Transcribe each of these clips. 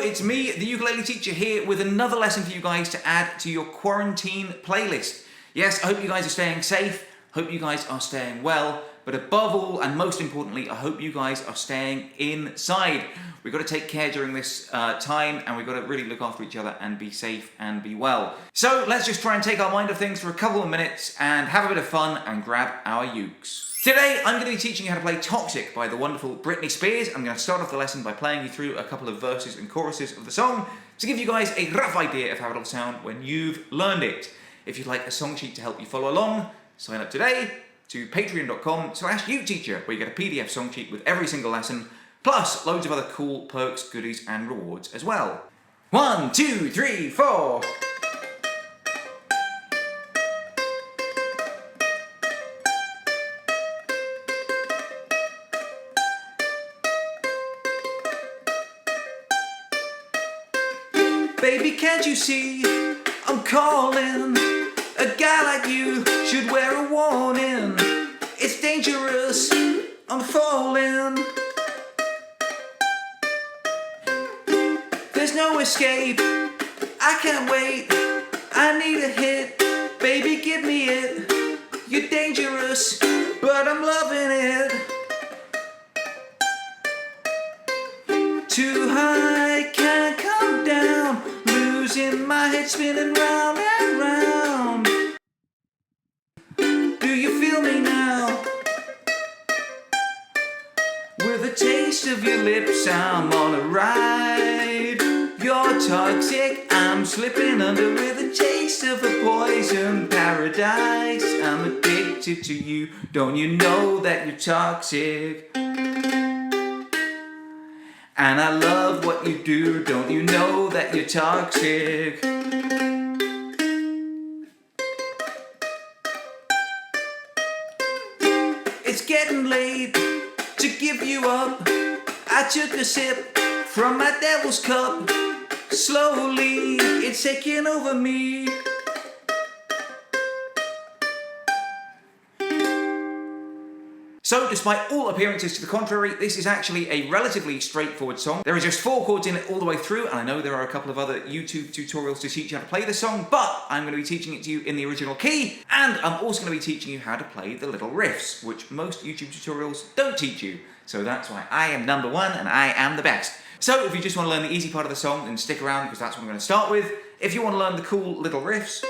it's me, the ukulele teacher here with another lesson for you guys to add to your quarantine playlist. Yes, I hope you guys are staying safe, hope you guys are staying well, but above all and most importantly, I hope you guys are staying inside. We've got to take care during this time, and we've got to really look after each other and be safe and be well. So let's just try and take our mind off things for a couple of minutes and have a bit of fun and grab our ukes. Today, I'm going to be teaching you how to play Toxic by the wonderful Britney Spears. I'm going to start off the lesson by playing you through a couple of verses and choruses of the song to give you guys a rough idea of how it'll sound when you've learned it. If you'd like a song sheet to help you follow along, sign up today to patreon.com/uteacher, where you get a PDF song sheet with every single lesson, plus loads of other cool perks, goodies, and rewards as well. 1, 2, 3, 4. Baby, can't you see I'm calling? A guy like you should wear a warning. It's dangerous, I'm falling. There's no escape, I can't wait. I need a hit, baby, give me it. You're dangerous, but I'm loving it. Too high, can't come down. Losing my head, spinning round and round. Do you feel me now? With a taste of your lips, I'm on a ride. You're toxic, I'm slipping under with a taste of a poison paradise. I'm addicted to you, don't you know that you're toxic? And I love what you do, don't you know that you're toxic? It's getting late to give you up. I took a sip from my devil's cup. Slowly, it's taking over me. So, despite all appearances to the contrary, this is actually a relatively straightforward song. There are just 4 chords in it all the way through, and I know there are a couple of other YouTube tutorials to teach you how to play the song, but I'm going to be teaching it to you in the original key, and I'm also going to be teaching you how to play the little riffs, which most YouTube tutorials don't teach you. So that's why I am number 1, and I am the best. So, if you just want to learn the easy part of the song, then stick around, because that's what I'm going to start with. If you want to learn the cool little riffs,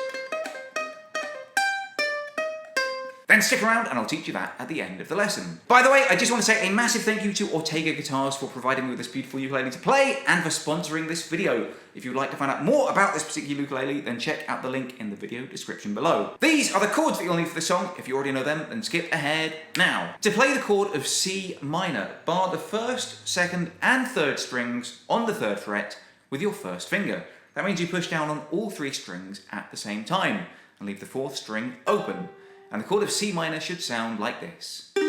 then stick around and I'll teach you that at the end of the lesson. By the way, I just want to say a massive thank you to Ortega Guitars for providing me with this beautiful ukulele to play and for sponsoring this video. If you'd like to find out more about this particular ukulele, then check out the link in the video description below. These are the chords that you'll need for the song. If you already know them, then skip ahead now. To play the chord of C minor, bar the 1st, 2nd, and 3rd strings on the 3rd fret with your 1st finger. That means you push down on all 3 strings at the same time and leave the 4th string open. And the chord of C minor should sound like this. To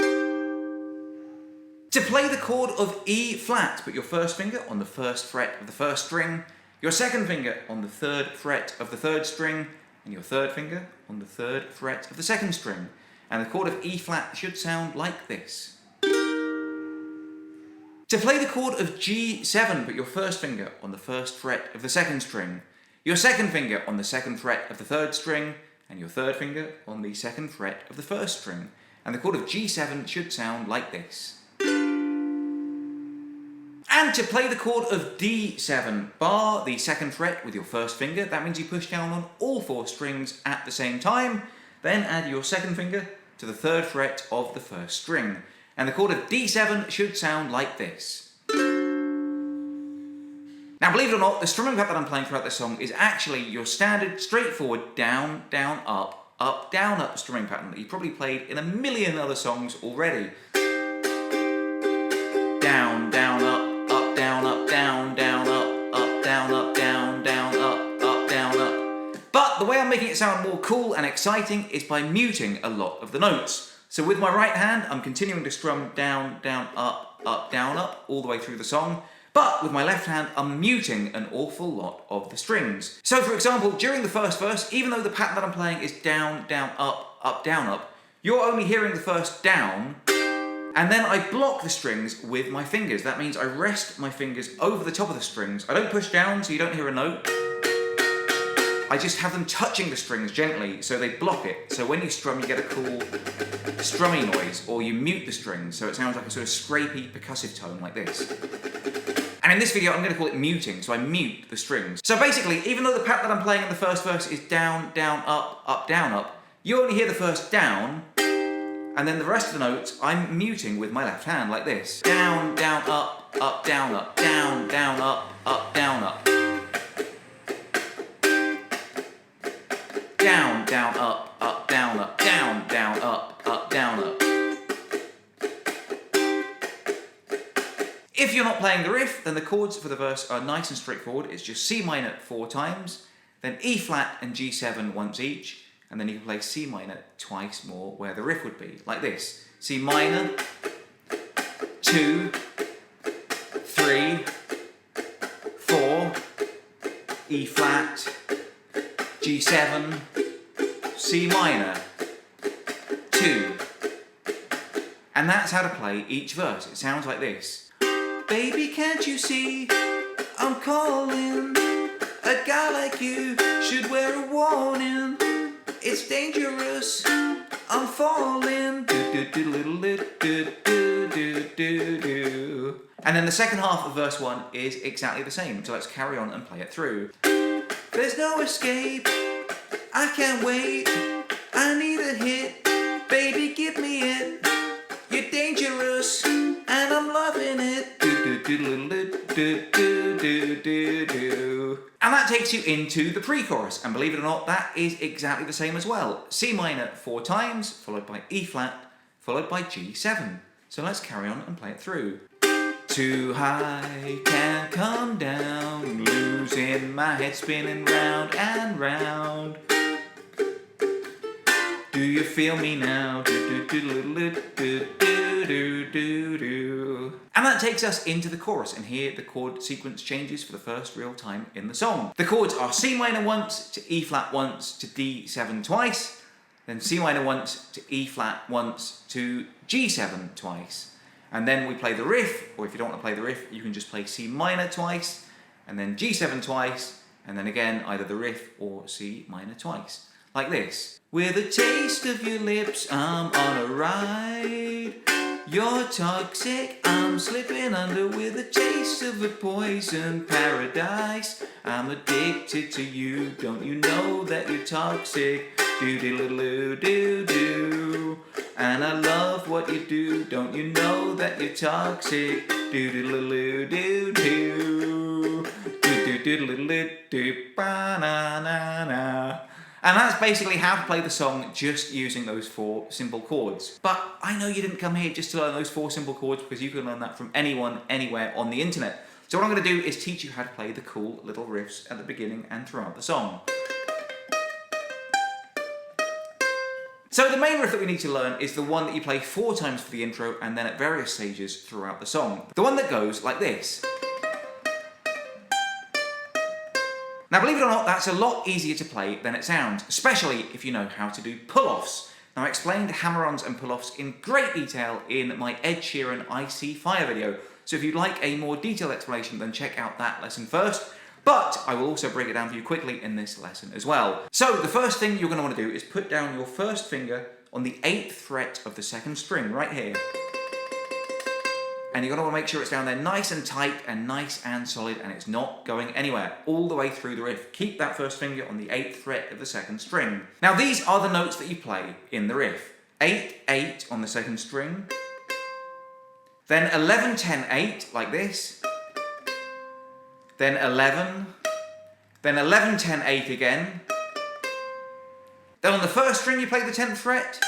play the chord of E flat, put your 1st finger on the 1st fret of the 1st string, your 2nd finger on the 3rd fret of the 3rd string, and your 3rd finger on the 3rd fret of the 2nd string. And the chord of E flat should sound like this. To play the chord of G7, put your 1st finger on the 1st fret of the 2nd string, your 2nd finger on the 2nd fret of the 3rd string, and your 3rd finger on the 2nd fret of the 1st string. And the chord of G7 should sound like this. And to play the chord of D7, bar the 2nd fret with your 1st finger. That means you push down on all 4 strings at the same time. Then add your 2nd finger to the 3rd fret of the 1st string. And the chord of D7 should sound like this. Now, believe it or not, the strumming pattern that I'm playing throughout this song is actually your standard, straightforward down, down, up, down, up strumming pattern that you've probably played in a million other songs already. Down, down, up, down, up, down, down, up, down, up, down, down, up, down, up. But the way I'm making it sound more cool and exciting is by muting a lot of the notes. So with my right hand, I'm continuing to strum down, down, up, down, up, all the way through the song. But with my left hand, I'm muting an awful lot of the strings. So for example, during the 1st verse, even though the pattern that I'm playing is down, down, up, down, up, you're only hearing the first down And then I block the strings with my fingers. That means I rest my fingers over the top of the strings. I don't push down so you don't hear a note. I just have them touching the strings gently so they block it. So when you strum, you get a cool strummy noise, or you mute the strings so it sounds like a sort of scrapey percussive tone like this. And in this video, I'm going to call it muting, so I mute the strings. So basically, even though the pattern that I'm playing in the first verse is down, down, up, down, up, you only hear the first down, and then the rest of the notes I'm muting with my left hand like this. Down, down, up, down, down, up, down, up. Down, down, up, down, down, down, up, down, up. If you're not playing the riff, then the chords for the verse are nice and straightforward. It's just C minor 4 times, then E flat and G7 once each, and then you can play C minor twice more where the riff would be, like this. C minor, 2, 3, 4, E flat, G7, C minor, 2. And that's how to play each verse. It sounds like this. Baby, can't you see I'm calling? A guy like you should wear a warning. It's dangerous, I'm falling. And then the second half of verse 1 is exactly the same. So let's carry on and play it through. There's no escape, I can't wait, I need a hit, baby give me it, you're dangerous, and I'm loving it. And that takes you into the pre-chorus, and believe it or not, that is exactly the same as well. C minor 4 times, followed by E flat, followed by G7. So let's carry on and play it through. Too high, can't come down, losing my head spinning round and round. Do you feel me now? And that takes us into the chorus, and here the chord sequence changes for the first real time in the song. The chords are C minor once, to E flat once, to D7 twice, then C minor once, to E flat once, to G7 twice. And then we play the riff, or if you don't want to play the riff, you can just play C minor twice, and then G7 twice, and then again either the riff or C minor twice. Like this. With a taste of your lips, I'm on a ride. You're toxic, I'm slipping under with a taste of a poison paradise. I'm addicted to you, don't you know that you're toxic? Do-do-do-do-do-do. And I love what you do, don't you know that you're toxic? Do-do-do-do-do-do. Do-do-do-do-do-do-ba-na-na-na. And that's basically how to play the song just using those 4 simple chords. But I know you didn't come here just to learn those 4 simple chords, because you can learn that from anyone, anywhere on the internet. So what I'm going to do is teach you how to play the cool little riffs at the beginning and throughout the song. So the main riff that we need to learn is the one that you play 4 times for the intro and then at various stages throughout the song. The one that goes like this. Now believe it or not, that's a lot easier to play than it sounds, especially if you know how to do pull-offs. Now I explained hammer-ons and pull-offs in great detail in my Ed Sheeran I See Fire video, so if you'd like a more detailed explanation then check out that lesson first. But I will also break it down for you quickly in this lesson as well. So the first thing you're going to want to do is put down your first finger on the 8th fret of the 2nd string, right here. And you're going to want to make sure it's down there nice and tight and nice and solid, and it's not going anywhere all the way through the riff. Keep that first finger on the 8th fret of the 2nd string. Now these are the notes that you play in the riff. 8, 8 on the 2nd string. Then 11, 10, 8 like this. Then 11, then 11, 10, 8 again. Then on the 1st string you play the 10th fret.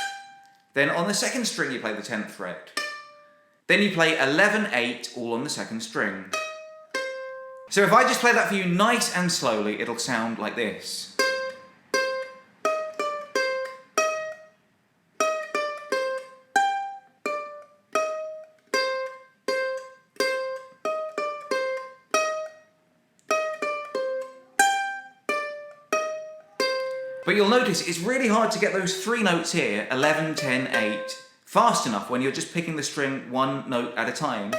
Then on the 2nd string you play the 10th fret. Then you play 11, 8 all on the 2nd string. So if I just play that for you nice and slowly, it'll sound like this. But you'll notice it's really hard to get those 3 notes here, 11, 10, 8, fast enough when you're just picking the string one note at a time.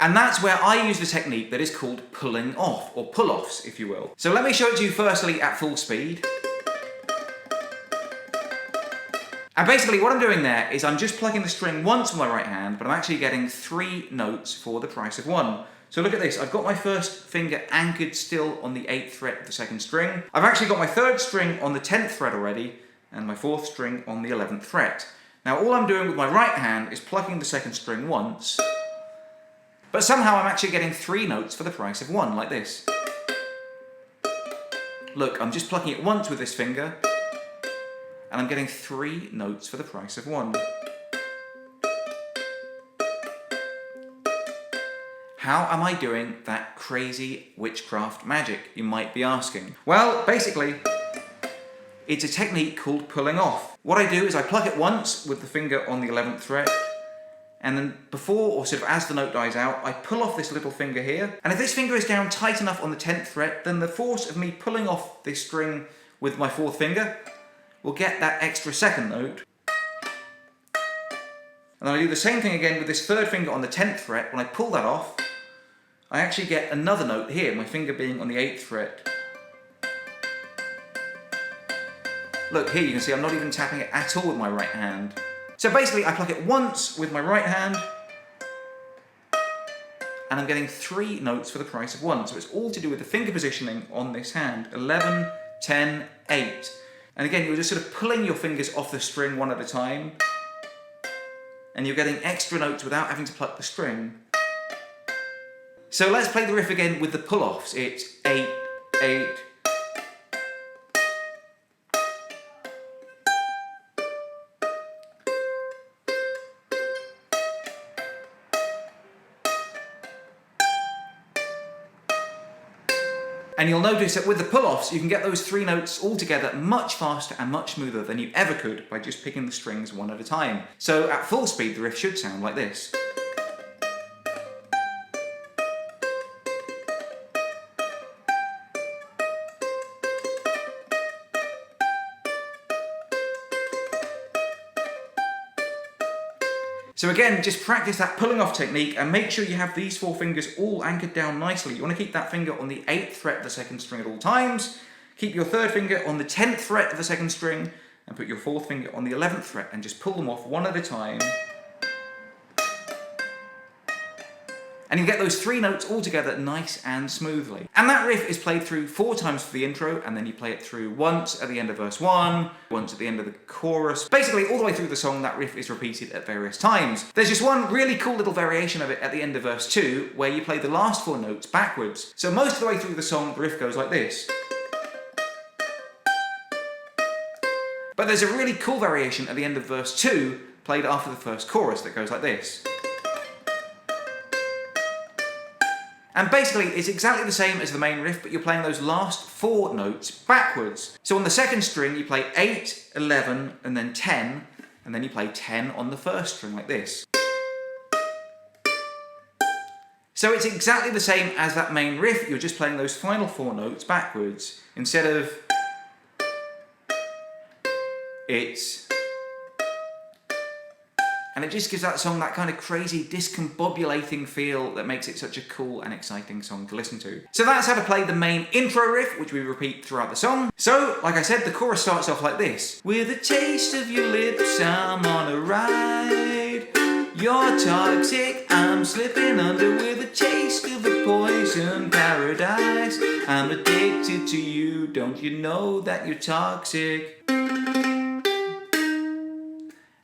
And that's where I use the technique that is called pulling off, or pull-offs, if you will. So let me show it to you firstly at full speed. And basically what I'm doing there is I'm just plucking the string once with my right hand, but I'm actually getting 3 notes for the price of 1. So look at this, I've got my first finger anchored still on the 8th fret of the 2nd string. I've actually got my 3rd string on the 10th fret already, and my 4th string on the 11th fret. Now all I'm doing with my right hand is plucking the 2nd string once, but somehow I'm actually getting 3 notes for the price of 1, like this. Look, I'm just plucking it once with this finger, and I'm getting 3 notes for the price of 1. How am I doing that crazy witchcraft magic, you might be asking? Well, basically, it's a technique called pulling off. What I do is I pluck it once with the finger on the 11th fret, and then before, or sort of as the note dies out, I pull off this little finger here. And if this finger is down tight enough on the 10th fret, then the force of me pulling off this string with my 4th finger will get that extra 2nd note. And then I do the same thing again with this 3rd finger on the 10th fret. When I pull that off, I actually get another note here, my finger being on the 8th fret. Look, here you can see I'm not even tapping it at all with my right hand. So basically I pluck it once with my right hand, and I'm getting 3 notes for the price of 1. So it's all to do with the finger positioning on this hand. 11, 10, 8. And again, you're just sort of pulling your fingers off the string one at a time, and you're getting extra notes without having to pluck the string. So let's play the riff again with the pull-offs. It's 8, 8. And you'll notice that with the pull-offs, you can get those 3 notes all together much faster and much smoother than you ever could by just picking the strings one at a time. So at full speed, the riff should sound like this. So again, just practice that pulling off technique and make sure you have these 4 fingers all anchored down nicely. You want to keep that finger on the 8th fret of the 2nd string at all times. Keep your 3rd finger on the 10th fret of the 2nd string, and put your 4th finger on the 11th fret, and just pull them off one at a time. And you get those 3 notes all together nice and smoothly. And that riff is played through 4 times for the intro, and then you play it through once at the end of verse 1, once at the end of the chorus. Basically, all the way through the song, that riff is repeated at various times. There's just one really cool little variation of it at the end of verse 2, where you play the last 4 notes backwards. So most of the way through the song, the riff goes like this. But there's a really cool variation at the end of verse 2, played after the first chorus, that goes like this. And basically, it's exactly the same as the main riff, but you're playing those last 4 notes backwards. So on the 2nd string, you play 8, 11, and then 10, and then you play 10 on the 1st string, like this. So it's exactly the same as that main riff, you're just playing those final 4 notes backwards. Instead of... it's... And it just gives that song that kind of crazy discombobulating feel that makes it such a cool and exciting song to listen to. So that's how to play the main intro riff, which we repeat throughout the song. So, like I said, the chorus starts off like this. With a taste of your lips, I'm on a ride. You're toxic, I'm slipping under with a taste of a poison paradise. I'm addicted to you, don't you know that you're toxic?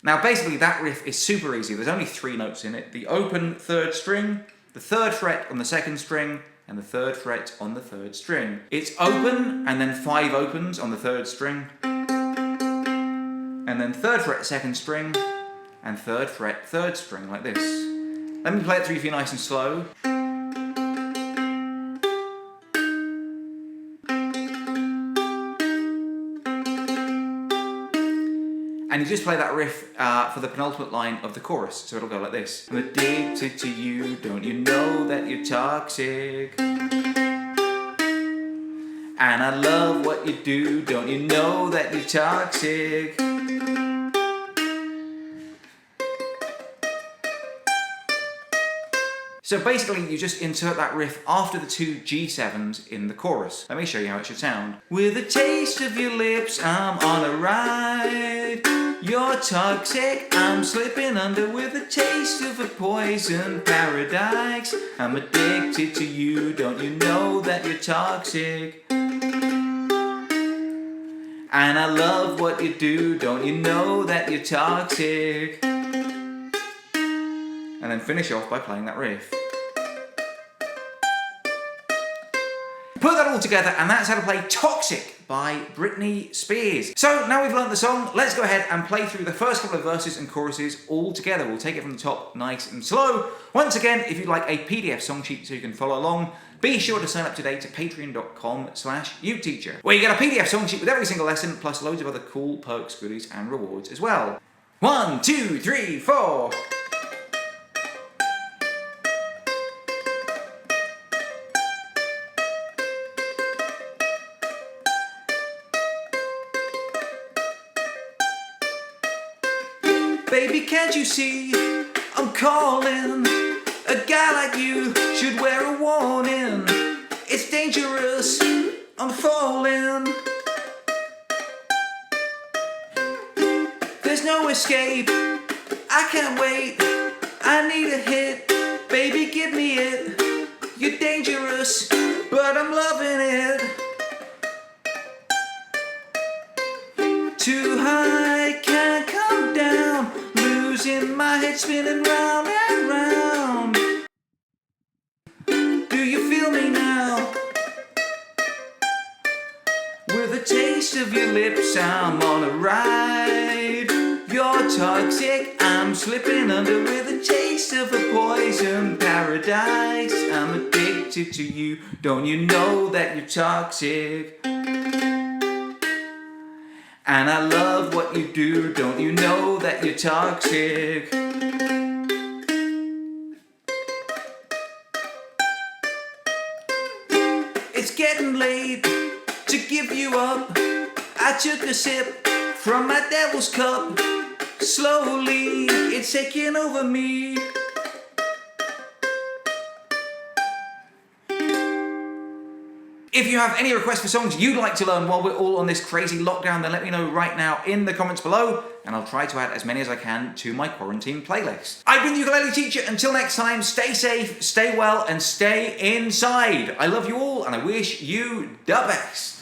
Now basically that riff is super easy, there's only 3 notes in it. The open 3rd string, the 3rd fret on the 2nd string, and the 3rd fret on the 3rd string. It's open, and then 5 opens on the 3rd string, and then 3rd fret 2nd string, and 3rd fret 3rd string, like this. Let me play it through for you nice and slow. And you just play that riff for the penultimate line of the chorus, so it'll go like this. I'm addicted to you, don't you know that you're toxic? And I love what you do, don't you know that you're toxic? So basically you just insert that riff after the two G7s in the chorus. Let me show you how it should sound. With a taste of your lips, I'm on a ride. You're toxic, I'm slipping under with a taste of a poison paradise. I'm addicted to you, don't you know that you're toxic? And I love what you do, don't you know that you're toxic? And then finish off by playing that riff. Put that all together and that's how to play Toxic by Britney Spears. So now we've learned the song, let's go ahead and play through the first couple of verses and choruses all together. We'll take it from the top nice and slow. Once again, if you'd like a PDF song sheet so you can follow along, be sure to sign up today to patreon.com/uteacher, where you get a PDF song sheet with every single lesson, plus loads of other cool perks, goodies and rewards as well. 1, 2, 3, 4. Baby, can't you see I'm calling? A guy like you should wear a warning. It's dangerous, I'm falling. There's no escape, I can't wait. I need a hit, baby give me it. You're dangerous, but I'm loving it. Too high, can't come down. Losing my head, spinning round and round. Do you feel me now? With a taste of your lips, I'm on a ride. You're toxic, I'm slipping under with a taste of a poison paradise. I'm addicted to you, don't you know that you're toxic? And I love what you do, don't you know that you're toxic? It's getting late to give you up. I took a sip from my devil's cup. Slowly, it's taking over me. If you have any requests for songs you'd like to learn while we're all on this crazy lockdown, then let me know right now in the comments below, and I'll try to add as many as I can to my quarantine playlist. I've been the Ukulele Teacher. Until next time, stay safe, stay well, and stay inside. I love you all, and I wish you the best.